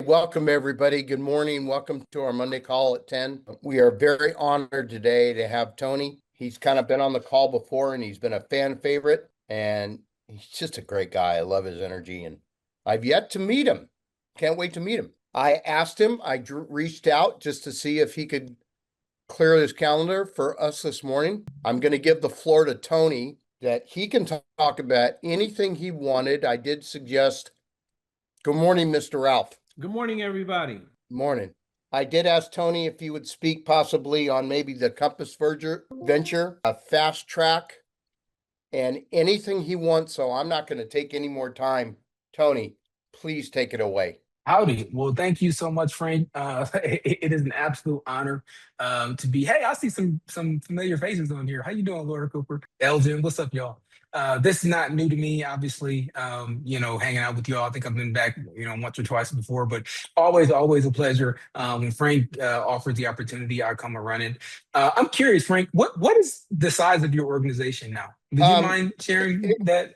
welcome everybody. Good morning. Welcome to our Monday call at 10. We are very honored today to have Tony. He's kind of been on the call before and he's been a fan favorite and he's just a great guy. I love his energy and I've yet to meet him. Can't wait to meet him. I asked him, I reached out just to see if he could clear his calendar for us this morning. I'm going to give the floor to Tony that he can talk about anything he wanted. I did suggest, good morning, Mr. Ralph. Good morning, everybody. Morning. I did ask Tony if he would speak possibly on maybe the Compass venture, a fast track, and anything he wants. So I'm not going to take any more time. Tony, please take it away. Howdy. Well, thank you so much, Frank. It is an absolute honor to be. Hey, I see some familiar faces on here. How you doing, Laura Cooper? Elgin, what's up, y'all? This is not new to me, obviously, hanging out with y'all. I think I've been back, once or twice before, but always a pleasure. When Frank offers the opportunity, I come and run it. I'm curious, Frank, what is the size of your organization now? Would you mind sharing that?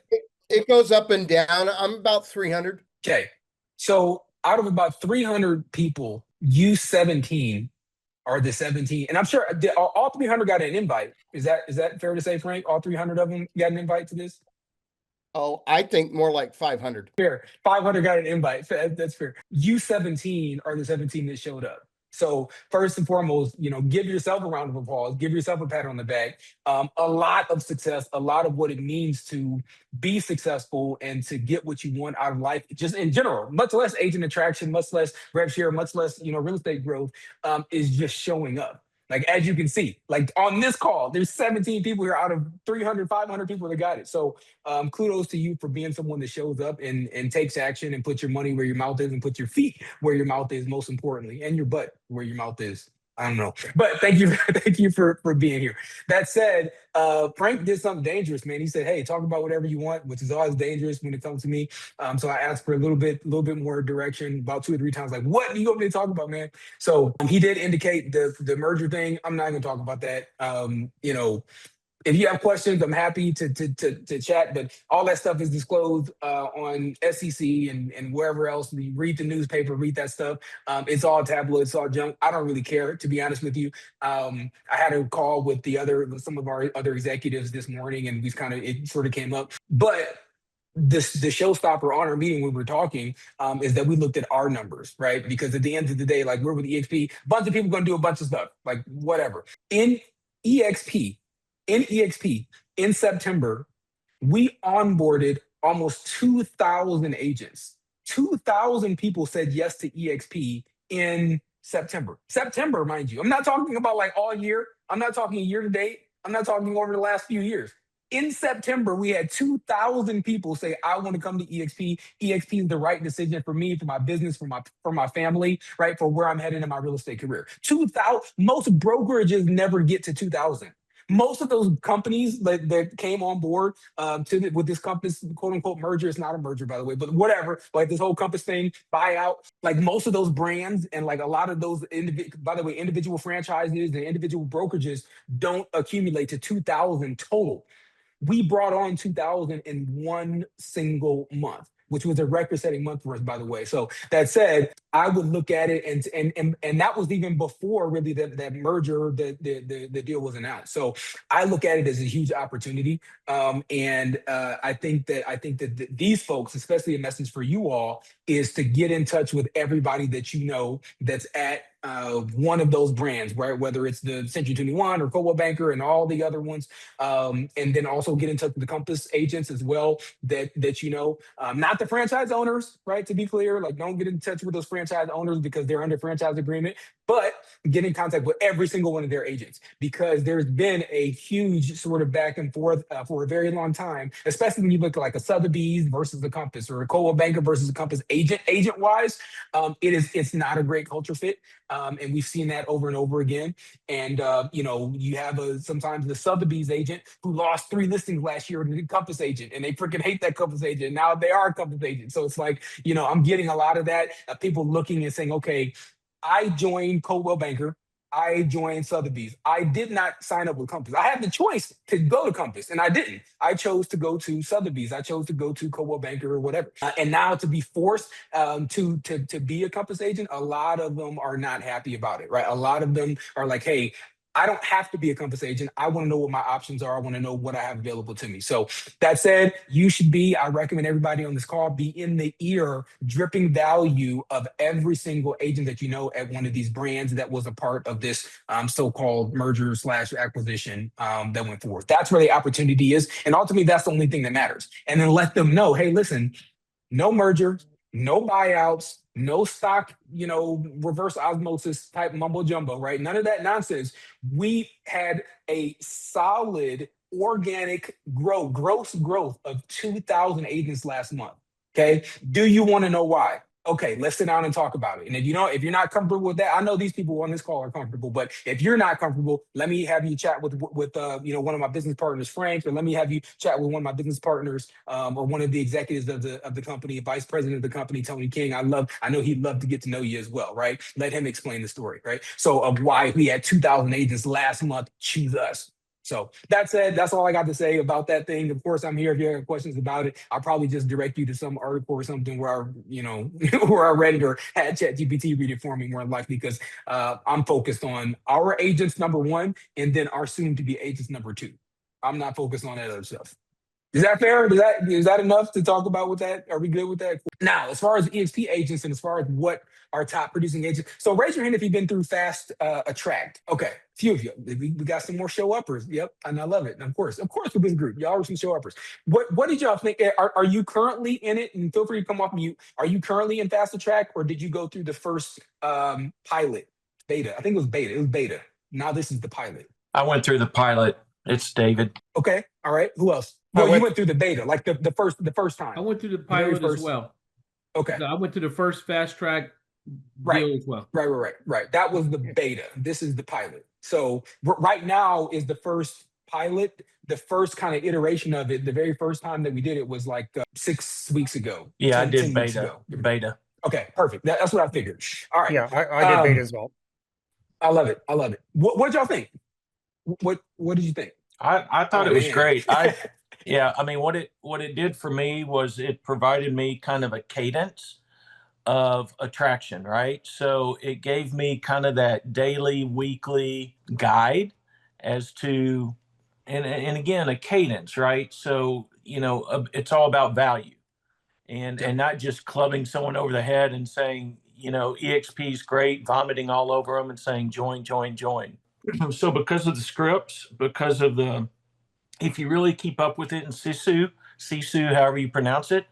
It goes up and down. I'm about 300. Okay. So out of about 300 people, you 17 are the 17. And I'm sure all 300 got an invite. Is that fair to say, Frank? All 300 of them got an invite to this? Oh, I think more like 500. Fair. 500 got an invite. That's fair. You 17 are the 17 that showed up. So first and foremost, give yourself a round of applause, give yourself a pat on the back. A lot of success, a lot of what it means to be successful and to get what you want out of life, just in general, much less agent attraction, much less rev-share, much less, real estate growth, is just showing up. Like, as you can see, like on this call, there's 17 people here out of 300, 500 people that got it. So kudos to you for being someone that shows up and takes action and puts your money where your mouth is and put your feet where your mouth is, most importantly, and your butt where your mouth is. I don't know, but thank you for being here. That said, Frank did something dangerous, man. He said, "Hey, talk about whatever you want," which is always dangerous when it comes to me. So I asked for a little bit more direction, about 2 or 3 times. Like, what do you want me to talk about, man? So he did indicate the merger thing. I'm not going to talk about that. If you have questions, I'm happy to chat, but all that stuff is disclosed on SEC and wherever else. You read the newspaper, read that stuff. It's all tabloid, it's all junk. I don't really care, to be honest with you. I had a call with some of our other executives this morning, and it sort of came up. But the showstopper on our meeting when we were talking is that we looked at our numbers, right? Because at the end of the day, like, we're with eXp, a bunch of people going to do a bunch of stuff, like whatever. In eXp, in September, we onboarded almost 2,000 agents. 2,000 people said yes to eXp in September. September, mind you. I'm not talking about like all year. I'm not talking year to date. I'm not talking over the last few years. In September, we had 2,000 people say, "I want to come to eXp. eXp is the right decision for me, for my business, for my family, right? For where I'm heading in my real estate career." 2,000. Most brokerages never get to 2,000. Most of those companies that came on board with this Compass quote unquote merger, it's not a merger, by the way, but whatever, like this whole Compass thing, buyout, like most of those brands and like a lot of those, individual franchises and individual brokerages don't accumulate to 2,000 total. We brought on 2,000 in one single month, which was a record-setting month for us, by the way. So that said, I would look at it, and that was even before really that merger, the deal was announced. So I look at it as a huge opportunity, and I think that these folks, especially a message for you all, is to get in touch with everybody that you know that's at one of those brands, right? Whether it's the Century 21 or Coldwell Banker and all the other ones, and then also get in touch with the Compass agents as well that you know, not the franchise owners, right? To be clear, like, don't get in touch with those franchise owners because they're under franchise agreement, but get in contact with every single one of their agents, because there's been a huge sort of back and forth for a very long time, especially when you look at like a Sotheby's versus the Compass or a Coldwell Banker versus the Compass agent wise. It's not a great culture fit. And we've seen that over and over again. And, you have sometimes the Sotheby's agent who lost 3 listings last year to the Compass agent, and they freaking hate that Compass agent. Now they are a Compass agent. So it's like, I'm getting a lot of that, people looking and saying, okay, I joined Coldwell Banker. I joined Sotheby's. I did not sign up with Compass. I had the choice to go to Compass, and I didn't. I chose to go to Sotheby's. I chose to go to Coldwell Banker or whatever. And now to be forced to be a Compass agent, a lot of them are not happy about it, right? A lot of them are like, hey, I don't have to be a Compass agent. I want to know what my options are. I want to know what I have available to me. So that said, you should be, I recommend everybody on this call be in the ear, dripping value of every single agent that you know at one of these brands that was a part of this so-called merger slash acquisition that went forward. That's where the opportunity is. And ultimately, that's the only thing that matters. And then let them know, hey, listen, no merger, no buyouts, no stock, reverse osmosis type mumbo jumbo, right? None of that nonsense. We had a solid organic gross growth of 2,000 agents last month. Okay. Do you want to know why? Okay, let's sit down and talk about it. And if you're not comfortable with that, I know these people on this call are comfortable, but if you're not comfortable, let me have you chat with one of my business partners, Frank, or let me have you chat with one of my business partners, or one of the executives of the company, vice president of the company, Tony King. I know he'd love to get to know you as well, right? Let him explain the story, right? So of why we had 2,000 agents last month choose us. So that said, that's all I got to say about that thing. Of course, I'm here if you have questions about it. I'll probably just direct you to some article or something where where I read it or had ChatGPT read it for me more than likely, because I'm focused on our agents number one and then our soon to be agents number two. I'm not focused on that other stuff. Is that fair? Is that enough to talk about with that? Are we good with that? Now, as far as eXp agents and as far as what our top producing agents. So raise your hand if you've been through Fast Attract. Okay, few of you. We got some more show uppers. Yep, and I love it. And of course, with this group, y'all are some show uppers. What did y'all think? Are you currently in it? And feel free to come off mute. Are you currently in Fast Attract, or did you go through the first pilot beta? I think it was beta. It was beta. Now this is the pilot. I went through the pilot. It's David. Okay, all right. Who else? Well, you went through the beta, like the first time. I went through the pilot as well. Okay. I went to the first fast track deal as well. Right. That was the beta. This is the pilot. So right now is the first pilot. The first kind of iteration of it, the very first time that we did it was like 6 weeks ago. Yeah, I did beta. Okay, perfect. That's what I figured. All right. Yeah, I did beta as well. I love it. What y'all think? What did you think? I thought it was great. Yeah, I mean, what it did for me was it provided me kind of a cadence of attraction, right? So it gave me kind of that daily, weekly guide as to, and again, a cadence, right? So, it's all about value and not just clubbing someone over the head and saying, eXp is great, vomiting all over them and saying, join. So because of the scripts, because of if you really keep up with it in Sisu, however you pronounce it,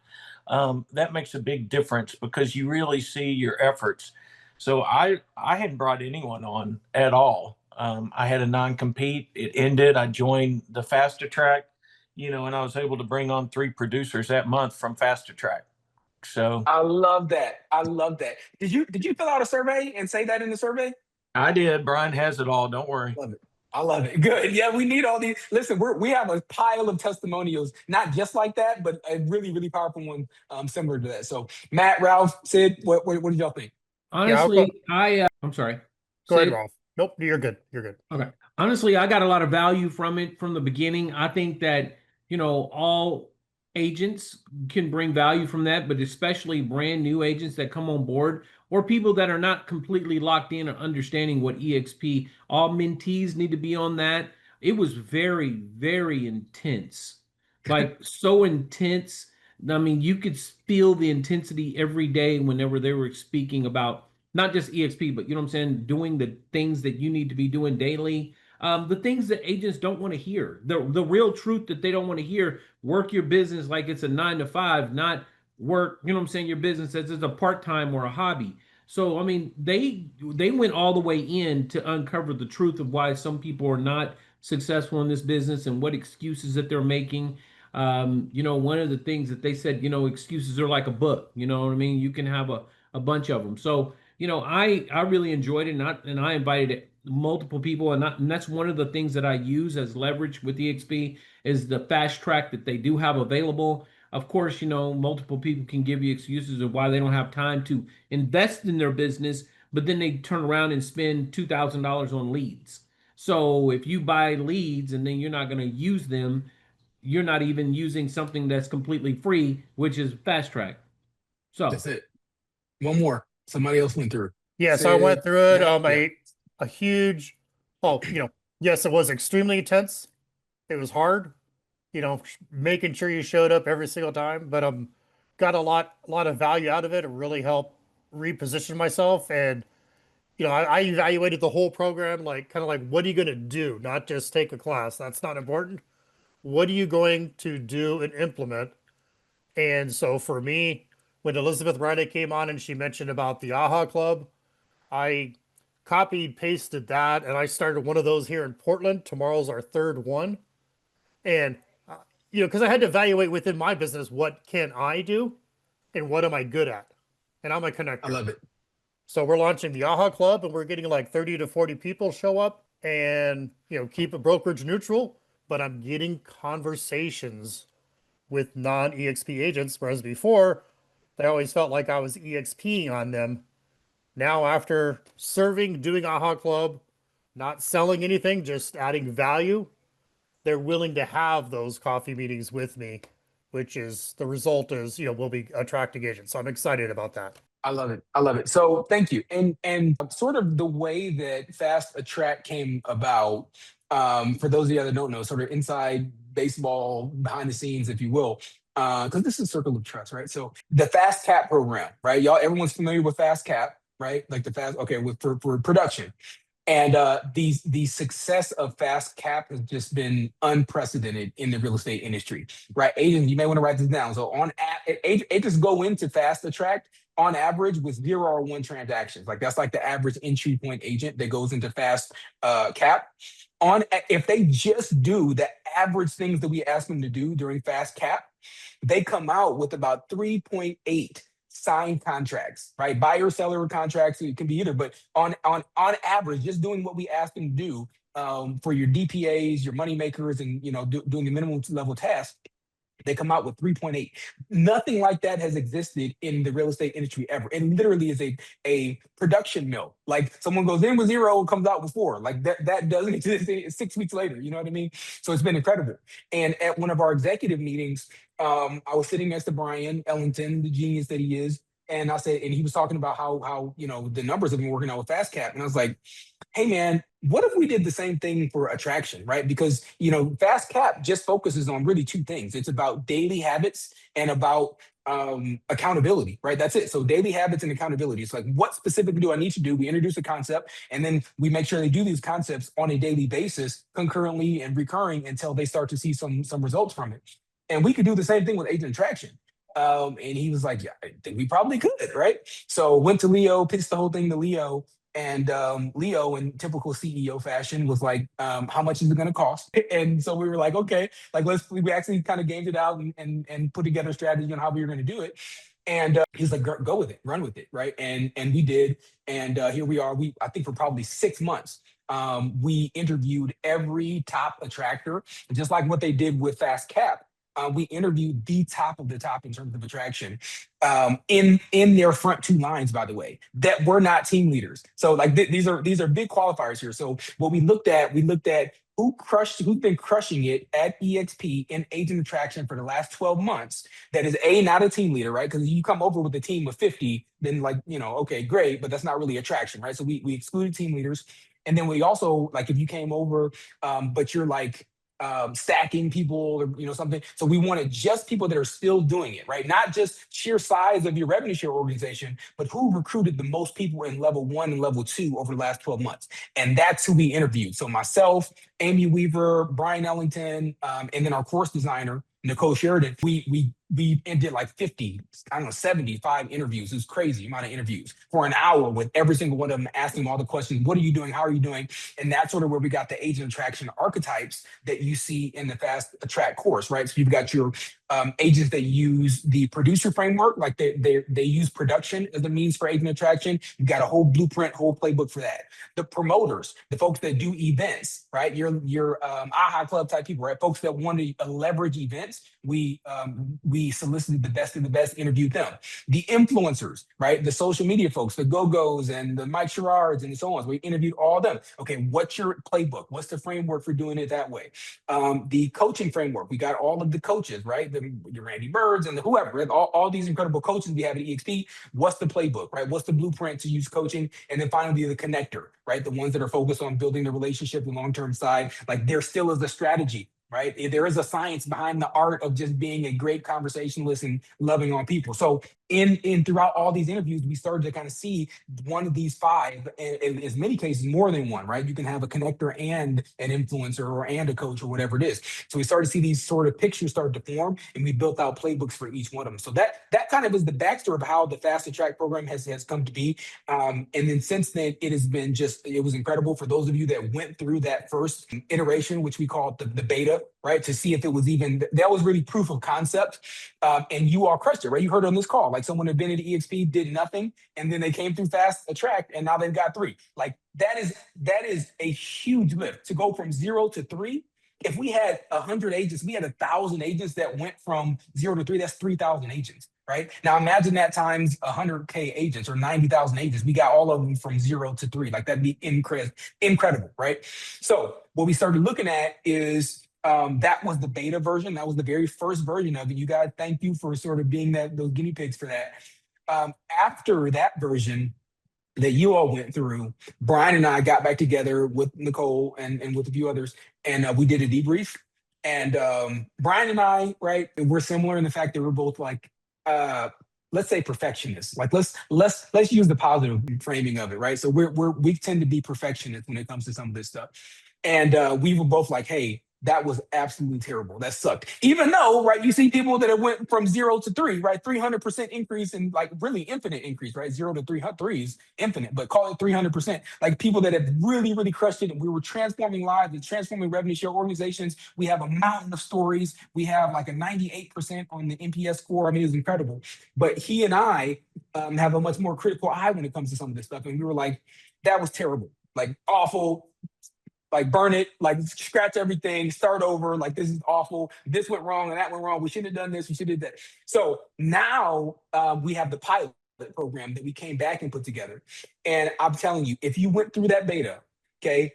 that makes a big difference because you really see your efforts. So I hadn't brought anyone on at all. I had a non-compete. It ended. I joined the Fast Track, and I was able to bring on 3 producers that month from Fast Track. So I love that. Did you fill out a survey and say that in the survey? I did. Brian has it all. Don't worry. I love it. Good. Yeah, we need all these. Listen, we have a pile of testimonials, not just like that, but a really, really powerful one similar to that. So Matt, Ralph, Sid, what did y'all think? Honestly, I'm sorry. Go ahead, Ralph. Nope, you're good. Okay. Honestly, I got a lot of value from it from the beginning. I think that, all agents can bring value from that, but especially brand new agents that come on board or people that are not completely locked in or understanding what eXp, all mentees need to be on that. It was very, very intense, like so intense. I mean, you could feel the intensity every day whenever they were speaking about not just eXp, but doing the things that you need to be doing daily. The things that agents don't want to hear, the real truth that they don't want to hear. Work your business like it's a 9 to 5, not work, your business as it's a part-time or a hobby. So, I mean, they went all the way in to uncover the truth of why some people are not successful in this business and what excuses that they're making. One of the things that they said, excuses are like a book, you know what I mean? You can have a bunch of them. So, I really enjoyed it, and I invited multiple people, and that's one of the things that I use as leverage with eXp is the fast track that they do have available. Of course, multiple people can give you excuses of why they don't have time to invest in their business, but then they turn around and spend $2,000 on leads. So if you buy leads and then you're not going to use them, you're not even using something that's completely free, which is Fast Track. So That's it. One more. Somebody else went through. Yeah, so I went through it. Yeah. A huge, yes, it was extremely intense. It was hard, making sure you showed up every single time, but got a lot of value out of it. It really helped reposition myself. And I evaluated the whole program, like kind of like, what are you going to do? Not just take a class. That's not important. What are you going to do and implement? And so for me, when Elizabeth Riley came on and she mentioned about the AHA Club, I copied, pasted that, and I started one of those here in Portland. Tomorrow's our third one. And, because I had to evaluate within my business, what can I do and what am I good at? And I'm a connector. I love it. So we're launching the AHA Club and we're getting like 30 to 40 people show up and, keep it brokerage neutral, but I'm getting conversations with non-eXp agents, whereas before they always felt like I was EXPing on them. Now, after serving, doing AHA Club, not selling anything, just adding value, they're willing to have those coffee meetings with me, which is the result is, we'll be attracting agents. So I'm excited about that. I love it. I love it. So thank you. And sort of the way that Fast Attract came about, for those of you that don't know, sort of inside baseball, behind the scenes, if you will, because this is Circle of Trust, right? So the Fast Cap program, right? Y'all, everyone's familiar with Fast Cap, right? Like the Fast, okay, for production. And the success of Fast Cap has just been unprecedented in the real estate industry, right? Agents, you may want to write this down. So agents go into Fast Attract on average with 0 or 1 transactions. Like that's like the average entry point agent that goes into Fast Cap. If they just do the average things that we ask them to do during Fast Cap, they come out with about 3.8 signed contracts, right? Buyer seller contracts. It can be either, but on average, just doing what we ask them to do for your DPAs, your money makers, and doing the minimum level tasks, they come out with 3.8. Nothing like that has existed in the real estate industry ever. It literally is a production mill. Like someone goes in with 0 and comes out with 4. Like that doesn't exist 6 weeks later. You know what I mean? So it's been incredible. And at one of our executive meetings, I was sitting next to Brian Ellington, the genius that he is. And I said, and he was talking about how the numbers have been working out with Fast Cap. And I was like, hey man, what if we did the same thing for attraction, right? Because, Fast Cap just focuses on really 2 things. It's about daily habits and about accountability, right? That's it. So daily habits and accountability. It's like, what specifically do I need to do? We introduce a concept and then we make sure they do these concepts on a daily basis, concurrently and recurring until they start to see some results from it. And we could do the same thing with agent attraction. And he was like, yeah, I think we probably could, right? So went to Leo, pitched the whole thing to Leo. And Leo, in typical CEO fashion, was like, how much is it going to cost? And so we were like, okay, like we actually kind of gamed it out and put together a strategy on how we were going to do it. And he's like, go with it, run with it, right? And we did. And here we are. I think for probably 6 months, we interviewed every top attractor, just like what they did with Fast Cap. We interviewed the top of the top in terms of attraction in their front 2 lines, by the way, that were not team leaders. So like these are big qualifiers here. So what we looked at who's been crushing it at eXp in agent attraction for the last 12 months. That is not a team leader, right? Because you come over with a team of 50, then okay, great, but that's not really attraction, right? So we excluded team leaders. And then we also, like, if you came over, but you're like, stacking people or something. So we wanted just people that are still doing it, right? Not just sheer size of your revenue share organization, but who recruited the most people in level 1 and level 2 over the last 12 months. And that's who we interviewed. So myself, Amy Weaver, Brian Ellington, and then our course designer, Nicole Sheridan, we did like 50, 75 interviews. It was crazy amount of interviews for an hour with every single one of them, asking them all the questions. What are you doing? How are you doing? And that's sort of where we got the agent attraction archetypes that you see in the Fast Attract course, right? So you've got your agents that use the producer framework, like they use production as a means for agent attraction. You've got a whole blueprint, whole playbook for that. The promoters, the folks that do events, right? Your AHA Club type people, right? Folks that want to leverage events. We we solicited the best of the best, interviewed them. The influencers, right? The social media folks, the Go-Go's and the Mike Sherrards and so on. So we interviewed all of them. Okay, what's your playbook? What's the framework for doing it that way? The coaching framework, we got all of the coaches, right? Your Randy Birds and the whoever, right? All these incredible coaches we have at eXp. What's the playbook, right? What's the blueprint to use coaching? And then finally, the connector, right? The ones that are focused on building the relationship, the long-term side, like there still is a strategy, right? There is a science behind the art of just being a great conversationalist and loving on people. So in throughout all these interviews, we started to kind of see one of these five, and in as many cases, more than one, right? You can have a connector and an influencer and a coach or whatever it is. So we started to see these sort of pictures start to form, and we built out playbooks for each one of them. So that kind of is the backstory of how the Fast Attract program has come to be. And then since then, it has been it was incredible for those of you that went through that first iteration, which we called the beta, right? To see if it was even, that was really proof of concept. And you all crushed it, right? You heard on this call, like someone had been at eXp, did nothing, and then they came through Fast Attract, and now they've got 3. Like that is a huge lift to go from 0 to 3. If we had 100 agents, we had 1,000 agents that went from 0 to 3, that's 3,000 agents, right? Now imagine that times 100K agents or 90,000 agents. We got all of them from 0 to 3. Like that'd be incredible, right? So what we started looking at is that was the beta version. That was the very first version of it. You guys, thank you for sort of being those guinea pigs for that. After that version that you all went through, Brian and I got back together with Nicole and with a few others, and we did a debrief. And Brian and I, right, we're similar in the fact that we're both like, let's say perfectionists. Like let's use the positive framing of it, right? So we tend to be perfectionists when it comes to some of this stuff. And we were both like, hey, that was absolutely terrible. That sucked. Even though, right, you see people that have went from 0 to 3, right? 300% increase and like really infinite increase, right? 0 to 3 is infinite, but call it 300%. Like people that have really, really crushed it. And we were transforming lives and transforming revenue share organizations. We have a mountain of stories. We have like a 98% on the NPS score. I mean, it's incredible. But he and I have a much more critical eye when it comes to some of this stuff. And we were like, that was terrible, like awful. Like burn it, like scratch everything, start over. Like this is awful. This went wrong and that went wrong. We shouldn't have done this. We should have done that. So now we have the pilot program that we came back and put together. And I'm telling you, if you went through that beta, okay,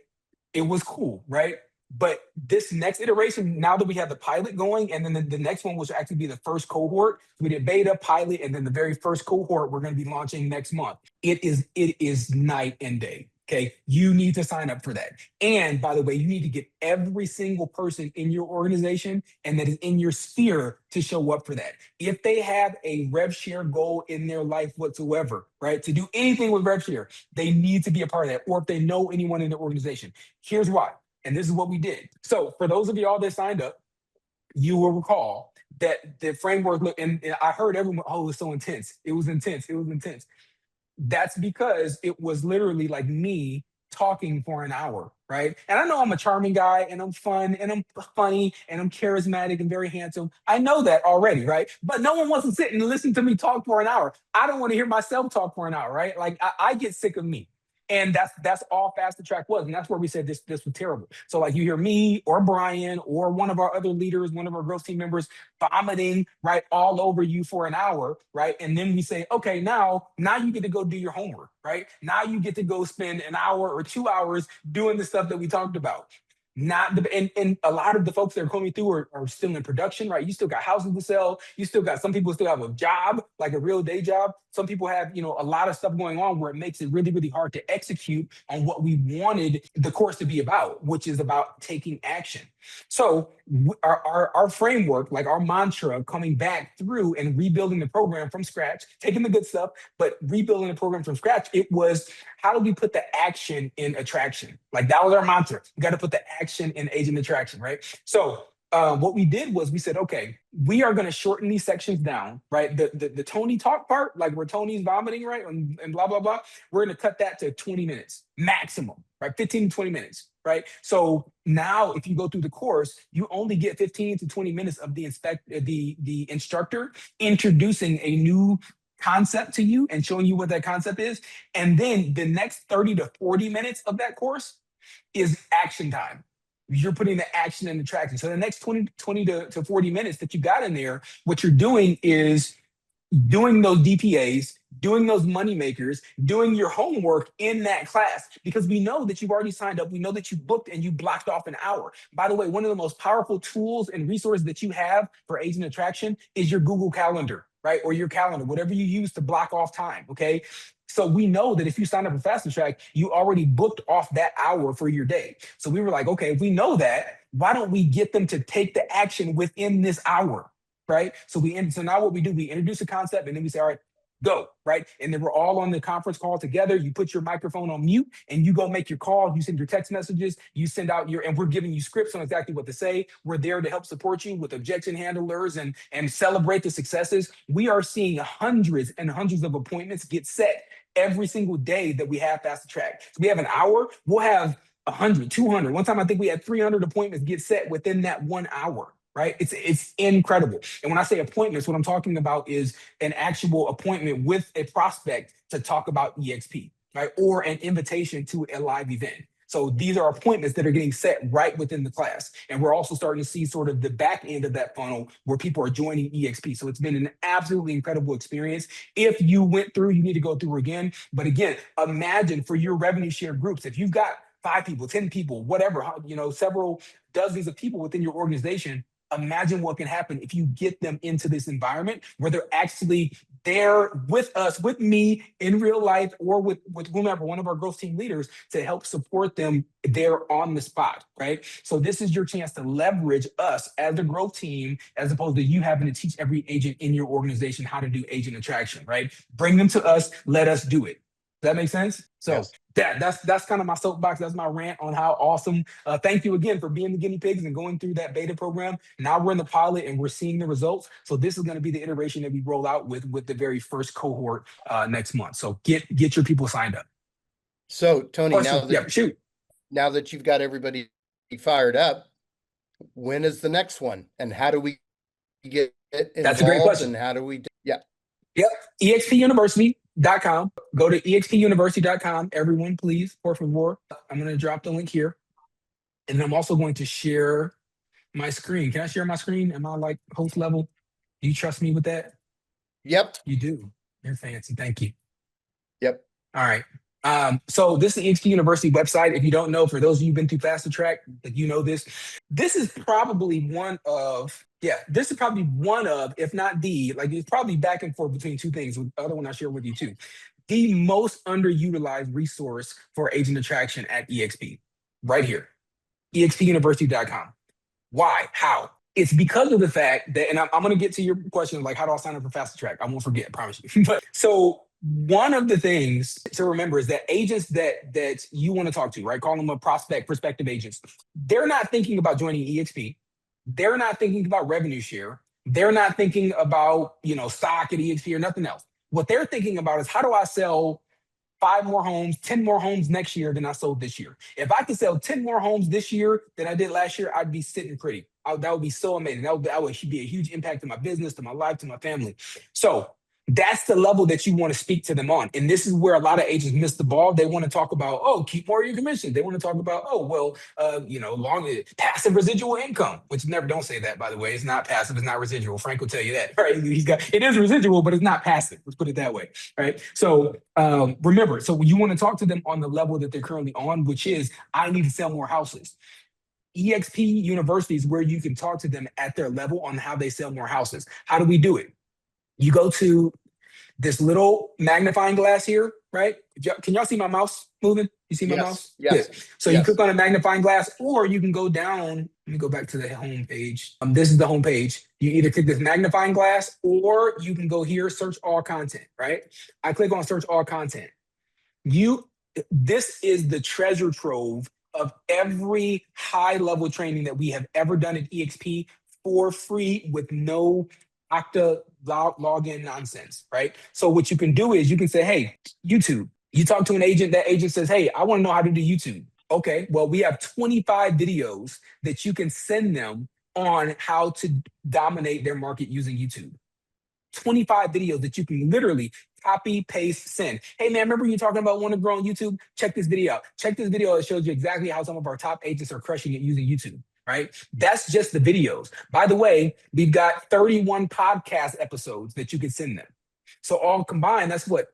it was cool, right? But this next iteration, now that we have the pilot going, and then the next one will actually be the first cohort. We did beta, pilot, and then the very first cohort we're going to be launching next month. It is night and day. Okay, you need to sign up for that. And by the way, you need to get every single person in your organization and that is in your sphere to show up for that. If they have a rev-share goal in their life whatsoever, right, to do anything with rev-share, they need to be a part of that. Or if they know anyone in the organization. Here's why. And this is what we did. So for those of y'all that signed up, you will recall that the framework, and I heard everyone, oh, it was so intense. It was intense. It was intense. That's because it was literally like me talking for an hour, right? And I know I'm a charming guy and I'm fun and I'm funny and I'm charismatic and very handsome. I know that already, right? But no one wants to sit and listen to me talk for an hour. I don't want to hear myself talk for an hour, right? Like I get sick of me. And that's all Fast Attract was. And that's where we said this was terrible. So like you hear me or Brian or one of our other leaders, one of our growth team members vomiting, right, all over you for an hour, right? And then we say, okay, now you get to go do your homework, right? Now you get to go spend an hour or 2 hours doing the stuff that we talked about. And a lot of the folks that are coming through are still in production, right? You still got houses to sell. You still got, some people still have a job, like a real day job. Some people have, a lot of stuff going on where it makes it really, really hard to execute on what we wanted the course to be about, which is about taking action. So our framework, like our mantra coming back through and rebuilding the program from scratch, taking the good stuff, but rebuilding the program from scratch, it was, how do we put the action in attraction? Like that was our mantra. We got to put the action in agent attraction, right? So what we did was we said, okay, we are going to shorten these sections down, right? The Tony talk part, like where Tony's vomiting, right? And blah, blah, blah. We're going to cut that to 20 minutes maximum, right? 15 to 20 minutes, right? So now if you go through the course, you only get 15 to 20 minutes of the instructor introducing a new concept to you and showing you what that concept is. And then the next 30 to 40 minutes of that course is action time. you're putting the action and the traction. So the next 20 to 40 minutes that you got in there, what you're doing is doing those DPAs, doing those money makers, doing your homework in that class, because we know that you've already signed up. We know that you booked and you blocked off an hour. By the way, one of the most powerful tools and resources that you have for agent attraction is your Google Calendar, right? Or your calendar, whatever you use to block off time, okay? So we know that if you sign up for Fast Track, you already booked off that hour for your day. So we were like, okay, if we know that, why don't we get them to take the action within this hour? Right? So now what we do, we introduce a concept and then we say, all right, go, right? And then we're all on the conference call together. You put your microphone on mute and you go make your call. You send your text messages, you send out and we're giving you scripts on exactly what to say. We're there to help support you with objection handlers and celebrate the successes. We are seeing hundreds and hundreds of appointments get set every single day that we have Fast Track. So we have an hour, we'll have 100, 200. One time I think we had 300 appointments get set within that 1 hour. Right? It's incredible. And when I say appointments, what I'm talking about is an actual appointment with a prospect to talk about eXp, right? Or an invitation to a live event. So these are appointments that are getting set right within the class. And we're also starting to see sort of the back end of that funnel where people are joining eXp. So it's been an absolutely incredible experience. If you went through, you need to go through again. But again, imagine for your revenue share groups, if you've got 5 people, 10 people, whatever, several dozens of people within your organization, imagine what can happen if you get them into this environment where they're actually there with us, with me in real life, or with whomever, one of our growth team leaders, to help support them there on the spot, right? So this is your chance to leverage us as a growth team, as opposed to you having to teach every agent in your organization how to do agent attraction, right? Bring them to us, let us do it. Does that make sense? So Yes. that's kind of my soapbox. That's my rant on how awesome. Thank you again for being the guinea pigs and going through that beta program. Now we're in the pilot and we're seeing the results. So this is going to be the iteration that we roll out with the very first cohort next month. So get your people signed up. So Tony, Question. now that you've got everybody fired up, when is the next one, and how do we get involved? That's a great question. And how do we? Yep. eXpuniversity.com. Go to eXpuniversity.com. Everyone, please, por favor. I'm going to drop the link here. And then I'm also going to share my screen. Can I share my screen? Am I like host level? Do you trust me with that? Yep. You do. You're fancy. Thank you. Yep. All right. So this is the eXp University website. If you don't know, for those of you who've been through Fast Track, that you know this. This is probably one of, if not the, like it's probably back and forth between two things. The other one I share with you too. The most underutilized resource for agent attraction at eXp, right here, eXpuniversity.com. Why? How? It's because of the fact that, and I'm going to get to your question, like how do I sign up for Fast Track? I won't forget, I promise you. But so one of the things to remember is that agents that you want to talk to, right? Call them a prospective agents. They're not thinking about joining eXp. They're not thinking about revenue share. They're not thinking about, stock at eXp or nothing else. What they're thinking about is how do I sell 5 more homes, 10 more homes next year than I sold this year. If I could sell 10 more homes this year than I did last year, I'd be sitting pretty. That would be so amazing. That would be a huge impact to my business, to my life, to my family. So that's the level that you want to speak to them on. And this is where a lot of agents miss the ball. They want to talk about, keep more of your commission. They want to talk about, passive residual income, which don't say that, by the way. It's not passive. It's not residual. Frank will tell you that, right? It is residual, but it's not passive. Let's put it that way, right? So remember, so you want to talk to them on the level that they're currently on, which is, I need to sell more houses. eXp University is where you can talk to them at their level on how they sell more houses. How do we do it? You go to this little magnifying glass here, right? Can y'all see my mouse moving? You see my mouse? Yes. Good. So you click on a magnifying glass, or you can go down. Let me go back to the home page. This is the home page. You either click this magnifying glass, or you can go here, search all content, right? I click on search all content. This is the treasure trove of every high-level training that we have ever done at eXp for free with no Okta login nonsense, right? So what you can do is you can say, hey, YouTube. You talk to an agent, that agent says, hey, I want to know how to do YouTube. Okay, well, we have 25 videos that you can send them on how to dominate their market using YouTube. 25 videos that you can literally Copy, paste, send. Hey man, remember you talking about want to grow on YouTube? Check this video out. Check this video. It shows you exactly how some of our top agents are crushing it using YouTube, right? That's just the videos. By the way, we've got 31 podcast episodes that you can send them. So all combined, that's what,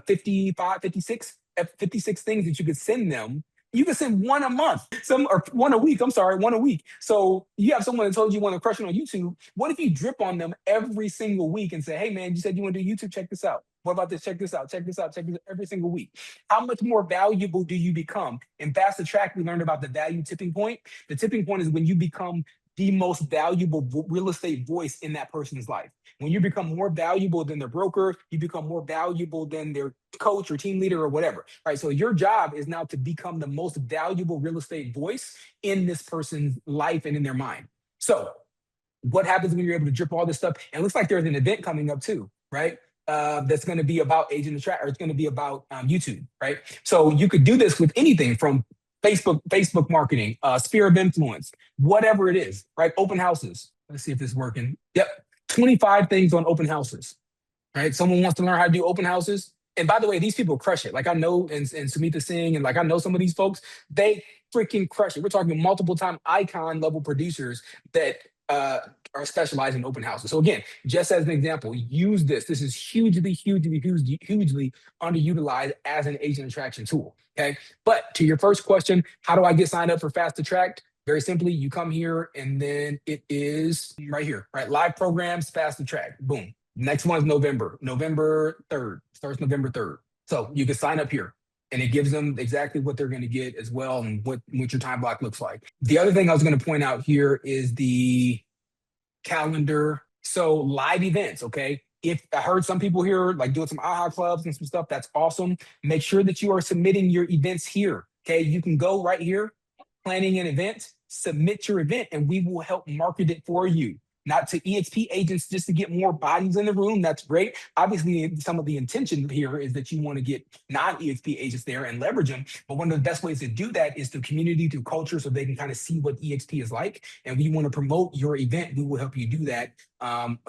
55, 56 things that you could send them. You can send one a month, or one a week. I'm sorry, one a week. So you have someone that told you want to crush it on YouTube. What if you drip on them every single week and say, hey man, you said you want to do YouTube, check this out. What about this? Check this out, check this out, check this out, every single week. How much more valuable do you become? In Fast Attract, we learned about the value tipping point. The tipping point is when you become the most valuable real estate voice in that person's life. When you become more valuable than their broker, you become more valuable than their coach or team leader or whatever, right? So your job is now to become the most valuable real estate voice in this person's life and in their mind. So what happens when you're able to drip all this stuff? And it looks like there's an event coming up too, right? That's going to be about agent attract, or it's going to be about YouTube, right? So you could do this with anything from Facebook marketing, sphere of influence, whatever it is, right? Open houses. Let's see if this is working. Yep. 25 things on open houses, right? Someone wants to learn how to do open houses. And by the way, these people crush it. Like I know, and Sumita Singh, and like I know some of these folks, they freaking crush it. We're talking multiple time icon level producers that are specialized in open houses. So again, just as an example, use this. This is hugely underutilized as an agent attraction tool, okay? But to your first question, how do I get signed up for Fast Attract? Very simply, you come here and then it is right here, right? Live programs, Fast Attract, boom. Next one's November 3rd, starts November 3rd. So you can sign up here and it gives them exactly what they're going to get as well and what your time block looks like. The other thing I was going to point out here is the calendar. So live events, okay? If I heard some people here like doing some AHA clubs and some stuff, that's awesome. Make sure that you are submitting your events here, okay? You can go right here, planning an event, submit your event, and we will help market it for you. Not to eXp agents just to get more bodies in the room. That's great. Obviously, some of the intention here is that you want to get non-eXp agents there and leverage them. But one of the best ways to do that is through community, through culture, so they can kind of see what eXp is like. And we want to promote your event. We will help you do that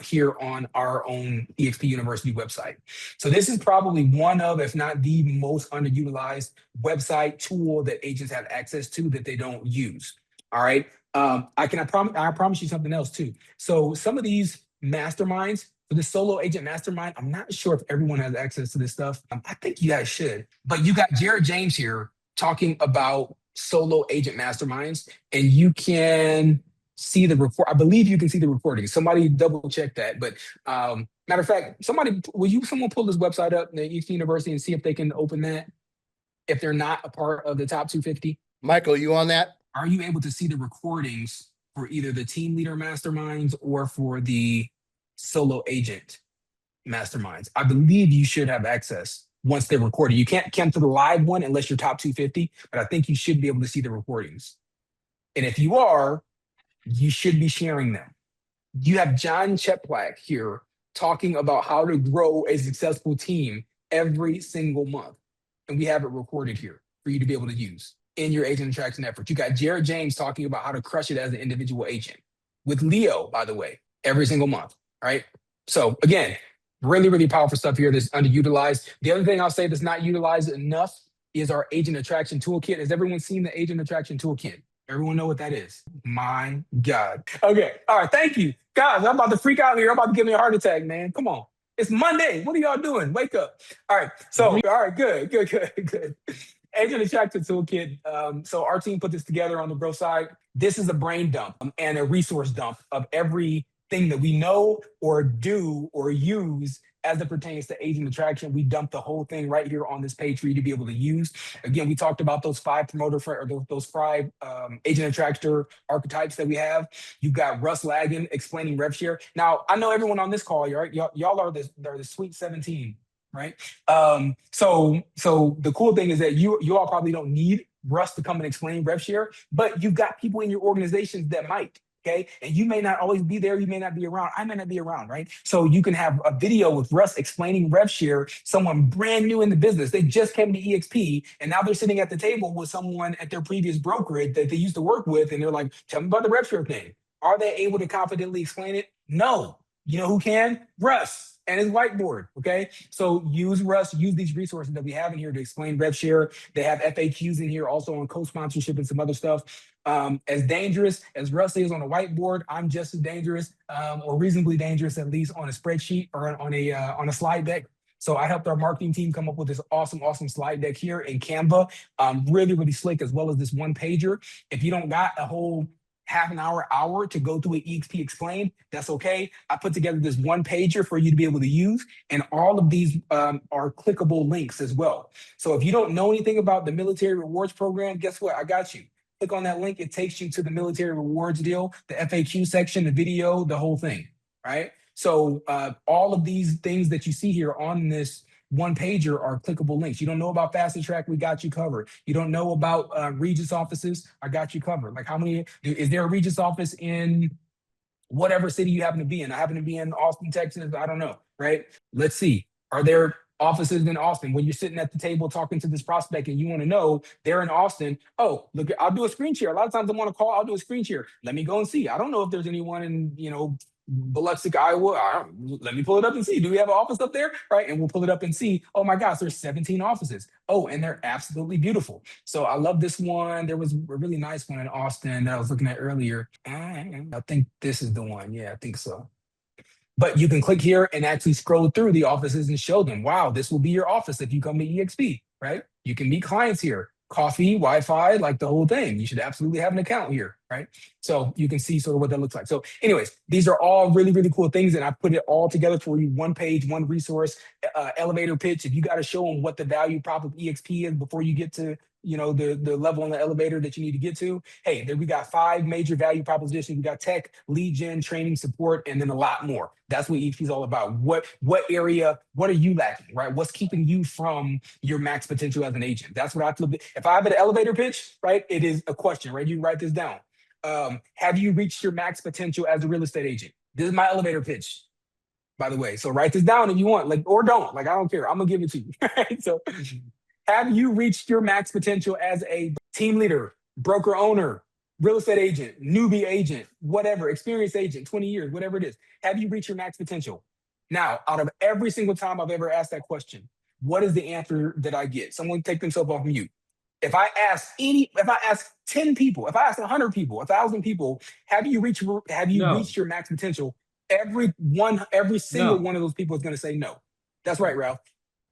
here on our own eXp University website. So this is probably one of, if not the most underutilized website tool that agents have access to that they don't use. All right. I promise you something else too. So some of these masterminds, for the solo agent mastermind, I'm not sure if everyone has access to this stuff. I think you guys should, but you got Jared James here talking about solo agent masterminds, and you can see the report. I believe you can see the recording. Somebody double check that. But matter of fact, someone pull this website up, the eXp University, and see if they can open that if they're not a part of the top 250. Michael, you on that? Are you able to see the recordings for either the team leader masterminds or for the solo agent masterminds? I believe you should have access once they're recorded. You can't come to the live one unless you're top 250, but I think you should be able to see the recordings. And if you are, you should be sharing them. You have John Cheplack here talking about how to grow a successful team every single month. And we have it recorded here for you to be able to use in your agent attraction effort. You got Jared James talking about how to crush it as an individual agent with Leo, by the way, every single month, right? So again, really powerful stuff here that's underutilized. The other thing I'll say that's not utilized enough is our agent attraction toolkit. Has everyone seen the agent attraction toolkit? Everyone know what that is? My God. Okay, all right, thank you. Guys, I'm about to freak out here. I'm about to give me a heart attack, man. Come on. It's Monday. What are y'all doing? Wake up. All right, so, all right, good. Agent Attraction Toolkit. So our team put this together on the growth side. This is a brain dump and a resource dump of everything that we know or do or use as it pertains to agent attraction. We dump the whole thing right here on this page for you to be able to use. Again, we talked about those 5 those 5 agent attractor archetypes that we have. You've got Russ Lagan explaining rev-share. Now, I know everyone on this call, right? Y'all are the sweet 17. Right. So the cool thing is that you all probably don't need Russ to come and explain rev-share, but you've got people in your organizations that might. Okay. And you may not always be there. You may not be around. I may not be around. Right. So you can have a video with Russ explaining rev-share, someone brand new in the business. They just came to eXp and now they're sitting at the table with someone at their previous brokerage that they used to work with. And they're like, tell me about the rev-share thing. Are they able to confidently explain it? No. You know who can? Russ. and his whiteboard. Okay, so use Russ, use these resources that we have in here to explain rev-share. They have FAQs in here also on co-sponsorship and some other stuff. As dangerous as Russ is on a whiteboard, I'm just as dangerous, or reasonably dangerous, at least on a spreadsheet or on a slide deck. So I helped our marketing team come up with this awesome slide deck here in Canva. Really slick, as well as this one pager. If you don't got a whole half an hour to go through an eXp Explained, that's okay. I put together this one pager for you to be able to use, and all of these are clickable links as well. So if you don't know anything about the military rewards program, guess what? I got you. Click on that link. It takes you to the military rewards deal, the FAQ section, the video, the whole thing, right? So all of these things that you see here on this one pager are clickable links. You don't know about Fast Track, we got you covered. You don't know about Regis offices, I got you covered. Like, how many, is there a Regis office in whatever city you happen to be in? I happen to be in Austin, Texas, I don't know, right? Let's see, are there offices in Austin? When you're sitting at the table talking to this prospect and you want to know they're in Austin, oh, look, I'll do a screen share. A lot of times I want to call, I'll do a screen share. Let me go and see. I don't know if there's anyone in, Biloxi, Iowa. Let me pull it up and see. Do we have an office up there? Right. And we'll pull it up and see, oh my gosh, there's 17 offices. Oh, and they're absolutely beautiful. So I love this one. There was a really nice one in Austin that I was looking at earlier. I think this is the one. Yeah, I think so. But you can click here and actually scroll through the offices and show them, wow, this will be your office if you come to eXp, right? You can meet clients here. Coffee, Wi-Fi, like the whole thing. You should absolutely have an account here, right? So you can see sort of what that looks like. So anyways, these are all really cool things, and I put it all together for you. One page, one resource, elevator pitch. If you got to show them what the value prop of eXp is before you get to the level on the elevator that you need to get to. Hey, there we got 5 major value propositions. We got tech, lead gen, training, support, and then a lot more. That's what eXp is all about. What area, what are you lacking, right? What's keeping you from your max potential as an agent? That's what I feel. If I have an elevator pitch, right, it is a question, right? You write this down. Have you reached your max potential as a real estate agent? This is my elevator pitch, by the way. So write this down if you want, like, or don't. Like, I don't care. I'm gonna give it to you. Right? So have you reached your max potential as a team leader, broker owner, real estate agent, newbie agent, whatever, experienced agent, 20 years, whatever it is? Have you reached your max potential? Now, out of every single time I've ever asked that question, what is the answer that I get? Someone take themselves off mute. If I ask 10 people, if I ask 100 people, 1,000 people, have you reached your max potential? Every single one of those people is going to say no. That's right, Ralph.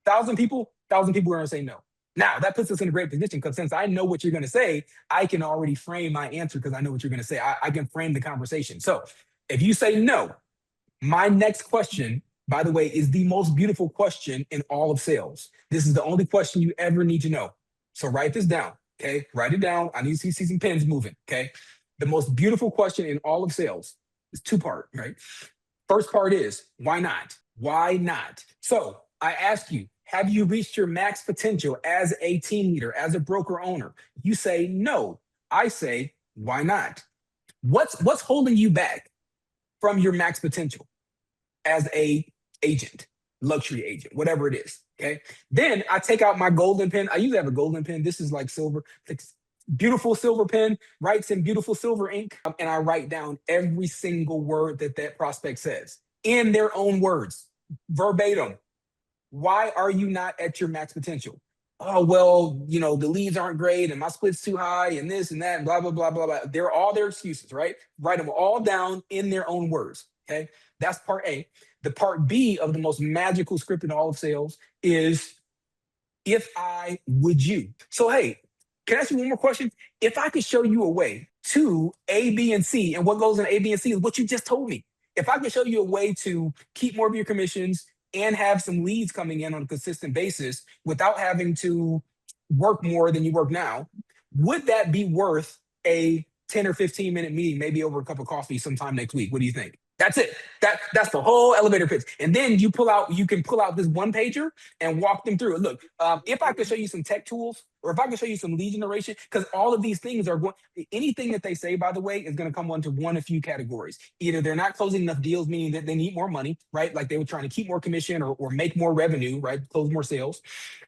1,000 people are going to say no. Now, that puts us in a great position, because since I know what you're going to say, I can already frame my answer because I know what you're going to say. I can frame the conversation. So if you say no, my next question, by the way, is the most beautiful question in all of sales. This is the only question you ever need to know. So write this down, okay? Write it down. I need to see some pens moving, okay? The most beautiful question in all of sales is 2-part, right? First part is, why not? Why not? So I ask you, have you reached your max potential as a team leader, as a broker owner? You say no. I say, why not? What's holding you back from your max potential as a agent, luxury agent, whatever it is, okay? Then I take out my golden pen. I usually have a golden pen. This is like silver. It's beautiful silver pen, writes in beautiful silver ink, and I write down every single word that prospect says in their own words, verbatim. Why are you not at your max potential? Oh, well, the leads aren't great and my split's too high and this and that and blah, blah, blah, blah, blah. They're all their excuses, right? Write them all down in their own words, okay? That's part A. The part B of the most magical script in all of sales is, if I, would you? So, hey, can I ask you one more question? If I could show you a way to A, B, and C, and what goes in A, B, and C is what you just told me. If I could show you a way to keep more of your commissions and have some leads coming in on a consistent basis without having to work more than you work now, would that be worth a 10 or 15-minute meeting, maybe over a cup of coffee sometime next week? What do you think? That's it. That's the whole elevator pitch. And then you can pull out this one pager and walk them through it. Look, if I could show you some tech tools, or if I could show you some lead generation, because all of these things are anything that they say, by the way, is going to come into one of few categories. Either they're not closing enough deals, meaning that they need more money, right? Like they were trying to keep more commission or make more revenue, right? Close more sales,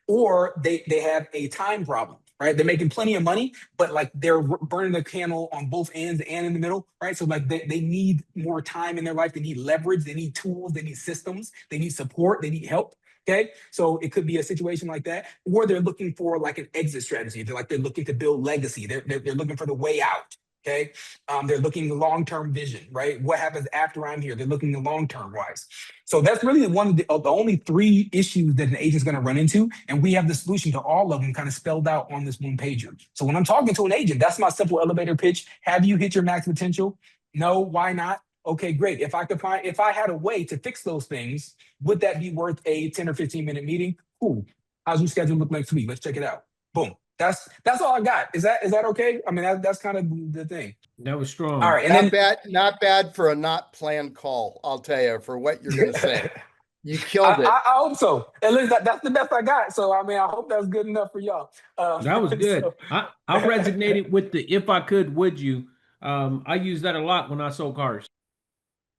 or they have a time problem. right? They're making plenty of money, but like they're burning the candle on both ends and in the middle, right? So like they need more time in their life. They need leverage. They need tools. They need systems. They need support. They need help. Okay. So it could be a situation like that, or they're looking for like an exit strategy. They're looking to build legacy. They're looking for the way out. Okay. They're looking long-term vision, right? What happens after I'm here? They're looking the long-term wise. So that's really one of the only 3 issues that an agent's going to run into. And we have the solution to all of them kind of spelled out on this one pager. So when I'm talking to an agent, that's my simple elevator pitch. Have you hit your max potential? No, why not? Okay, great. If I had a way to fix those things, would that be worth a 10 or 15-minute meeting? Cool. How's your schedule look next week? Let's check it out. Boom. That's all I got. Is that okay? I mean, that's kind of the thing. That was strong. All right. And Not bad for a not planned call, I'll tell you, for what you're going to say. You killed it. I hope so. At least that's the best I got. So, I mean, I hope that's good enough for y'all. That was good. So, I resonated with the "if I could, would you?" I use that a lot when I sold cars.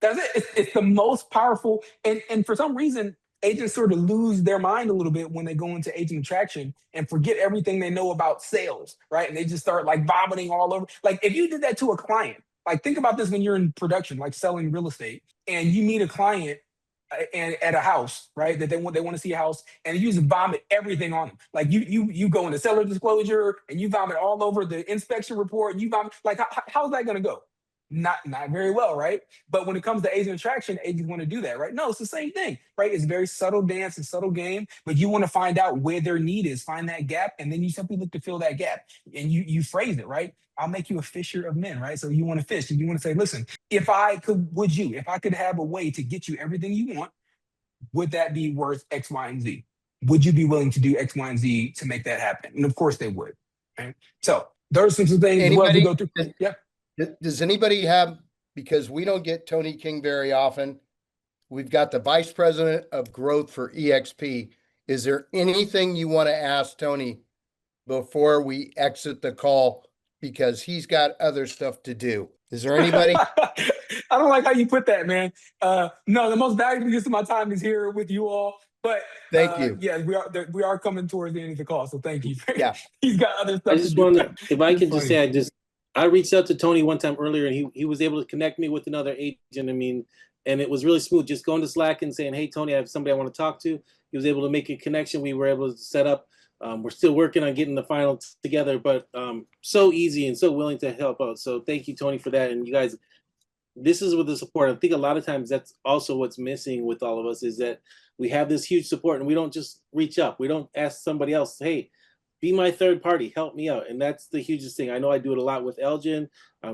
that's it. It's the most powerful. And for some reason, agents sort of lose their mind a little bit when they go into agent attraction and forget everything they know about sales, right? And they just start like vomiting all over. Like if you did that to a client, like think about this when you're in production, like selling real estate, and you meet a client and at a house, right? That they want to see a house, and you just vomit everything on them. Like you go into seller disclosure and you vomit all over the inspection report. You vomit like how's that going to go? Not very well, right? But when it comes to agent attraction, agents want to do that, right? No, it's the same thing, right? It's a very subtle dance and subtle game, but you want to find out where their need is, find that gap, and then you simply look to fill that gap. And you phrase it, right? I'll make you a fisher of men, right? So you want to fish and you want to say, listen, if I could have a way to get you everything you want, would that be worth X, Y, and Z? Would you be willing to do X, Y, and Z to make that happen? And of course they would. Right? So those are some things as well to go through. Yeah. Does anybody have, because we don't get Tony King very often, we've got the vice president of growth for eXp. Is there anything you want to ask Tony before we exit the call? Because he's got other stuff to do. Is there anybody? I don't like how you put that, man. No, the most valuable use of my time is here with you all. But Thank you. Yeah, we are coming towards the end of the call, so thank you. Yeah, he's got other stuff. I just want to, if I can just say, I reached out to Tony one time earlier, and he was able to connect me with another agent. I mean, and it was really smooth. Just going to Slack and saying, "Hey, Tony, I have somebody I want to talk to." He was able to make a connection. We were able to set up. We're still working on getting the final together, but so easy and so willing to help out. So thank you, Tony, for that. And you guys, this is with the support. I think a lot of times that's also what's missing with all of us is that we have this huge support and we don't just reach up. We don't ask somebody else, hey, be my third party, help me out. And that's the hugest thing. I know I do it a lot with Elgin.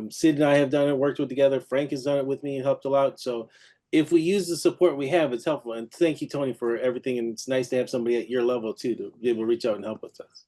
Sid and I have done it, worked with together. Frank has done it with me and helped a lot. So if we use the support we have, it's helpful. And thank you, Tony, for everything. And it's nice to have somebody at your level too, to be able to reach out and help with us.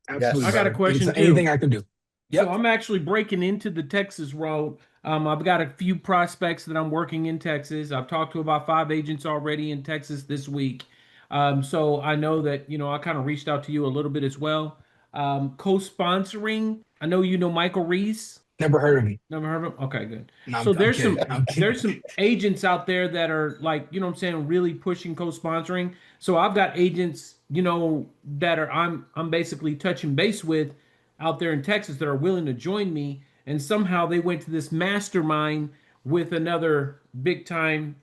Absolutely. I got a question too. Anything I can do. Yep. So I'm actually breaking into the Texas road. I've got a few prospects that I'm working in Texas. I've talked to about 5 agents already in Texas this week. So I know that, I kind of reached out to you a little bit as well. Co-sponsoring. I know you know Michael Reese. Never heard of him. Never heard of him? Okay, good. No, so I'm there's kidding. some agents out there that are like, really pushing co-sponsoring. So I've got agents, that are I'm basically touching base with out there in Texas that are willing to join me. And somehow they went to this mastermind with another big time,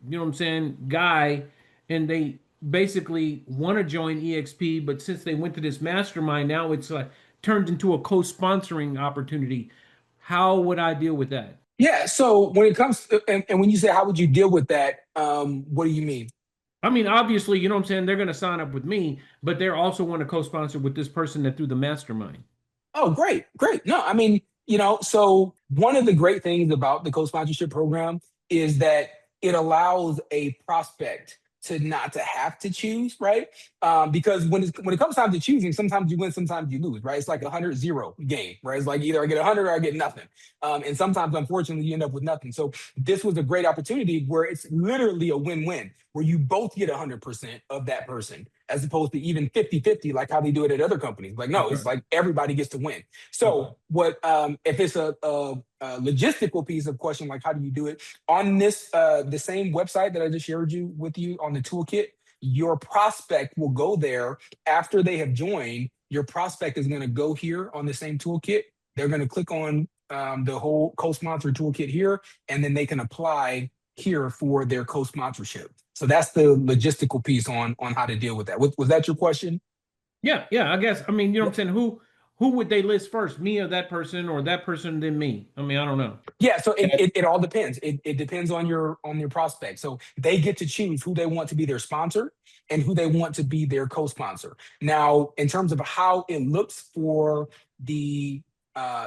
guy, and they basically want to join eXp, but since they went to this mastermind, now it's like turned into a co-sponsoring opportunity. How would I deal with that? Yeah. So when it comes to, and when you say how would you deal with that, what do you mean? I mean, obviously, they're going to sign up with me, but they also want to co-sponsor with this person that threw the mastermind. Oh, great. No, I mean, so one of the great things about the co-sponsorship program is that it allows a prospect to not to have to choose, right? Because when it comes time to choosing, sometimes you win, sometimes you lose, right? It's like a 100-0 game, right? It's like either I get 100 or I get nothing. And sometimes, unfortunately, you end up with nothing. So this was a great opportunity where it's literally a win-win, where you both get 100% of that person, as opposed to even 50-50, like how they do it at other companies. Like, no, it's like everybody gets to win. So what if it's a logistical piece of question, like how do you do it? On this, the same website that I just shared with you on the toolkit, your prospect will go there after they have joined, your prospect is going to go here on the same toolkit. They're going to click on the whole co-sponsor toolkit here, and then they can apply here for their co-sponsorship. So that's the logistical piece on how to deal with that. Was that your question? Yeah, I guess. I mean, you know what I'm saying? Who would they list first? Me or that person, or that person then me? I mean, I don't know. Yeah, so it all depends. It depends on your prospect. So they get to choose who they want to be their sponsor and who they want to be their co-sponsor. Now, in terms of how it looks for the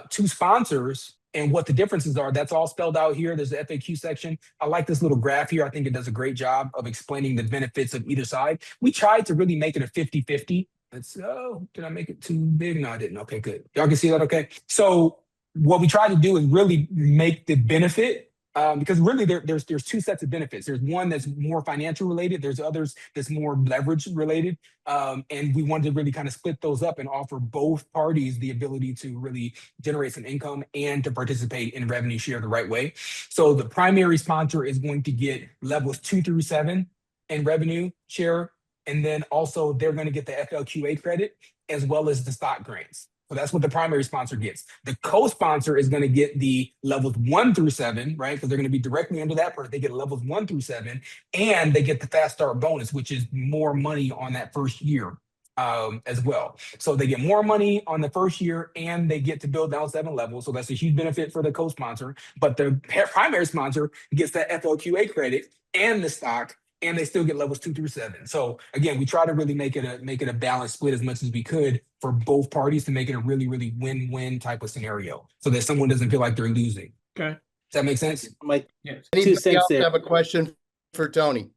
two sponsors and what the differences are, that's all spelled out here. There's the FAQ section. I like this little graph here. I think it does a great job of explaining the benefits of either side. We tried to really make it a 50-50. Did I make it too big? No, I didn't. Okay, good. Y'all can see that okay? So what we try to do is really make the benefit, because really there's two sets of benefits. There's one that's more financial related. There's others that's more leverage related. And we wanted to really kind of split those up and offer both parties the ability to really generate some income and to participate in revenue share the right way. So the primary sponsor is going to get levels 2 through 7 in revenue share. And then also they're going to get the FLQA credit as well as the stock grants. So that's what the primary sponsor gets. The co-sponsor is going to get the levels 1 through 7, right? Because they're going to be directly under that person. They get levels 1 through 7, and they get the fast start bonus, which is more money on that first year as well. So they get more money on the first year, and they get to build down 7 levels. So that's a huge benefit for the co-sponsor. But the primary sponsor gets that FLQA credit and the stock, and they still get levels 2 through 7. So again, we try to really make it a balanced split as much as we could for both parties to make it a really, really win-win type of scenario, so that someone doesn't feel like they're losing. Okay. Does that make sense? My Yes. 2 Anybody cents else there. have a question for Tony?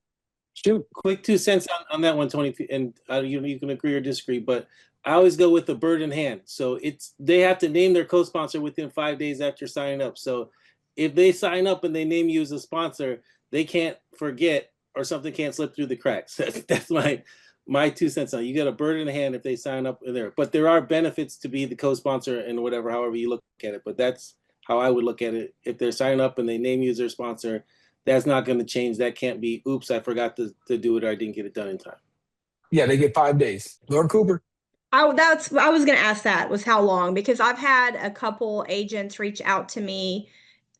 Shoot. Quick 2 cents on that one, Tony, and you can agree or disagree, but I always go with the bird in hand. So they have to name their co-sponsor within 5 days after signing up. So if they sign up and they name you as a sponsor, they can't forget, or something can't slip through the cracks. That's my 2 cents on it. You get a bird in hand if they sign up there. But there are benefits to be the co-sponsor and whatever, however you look at it. But that's how I would look at it. If they're signing up and they name you as their sponsor, that's not going to change. That can't be, oops, I forgot to do it, or I didn't get it done in time. Yeah, they get 5 days. Lord Cooper. I was going to ask that, was how long, because I've had a couple agents reach out to me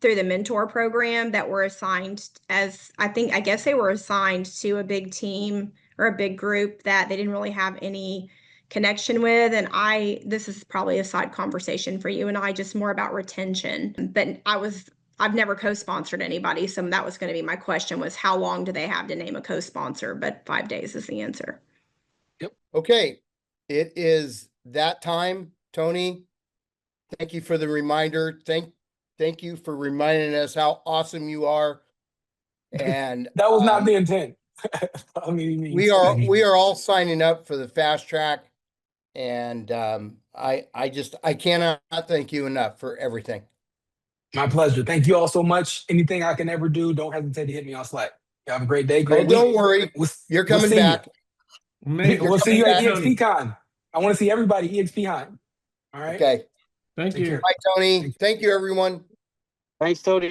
through the mentor program that were assigned I guess they were assigned to a big team or a big group that they didn't really have any connection with. And this is probably a side conversation for you and I, just more about retention. But I've never co-sponsored anybody. So that was going to be my question, was how long do they have to name a co-sponsor? But 5 days is the answer. Yep. Okay. It is that time. Tony, thank you for the reminder. Thank you for reminding us how awesome you are. And That was not the intent. I mean, we are all signing up for the fast track. And I cannot thank you enough for everything. My pleasure. Thank you all so much. Anything I can ever do, don't hesitate to hit me on Slack. You have a great day. Great week. Don't worry. You're coming back. We'll see you at eXpCon. I want to see everybody eXpCon. All right. Okay. Thank you. Bye, Tony. Thank you, everyone. Thanks, Tony.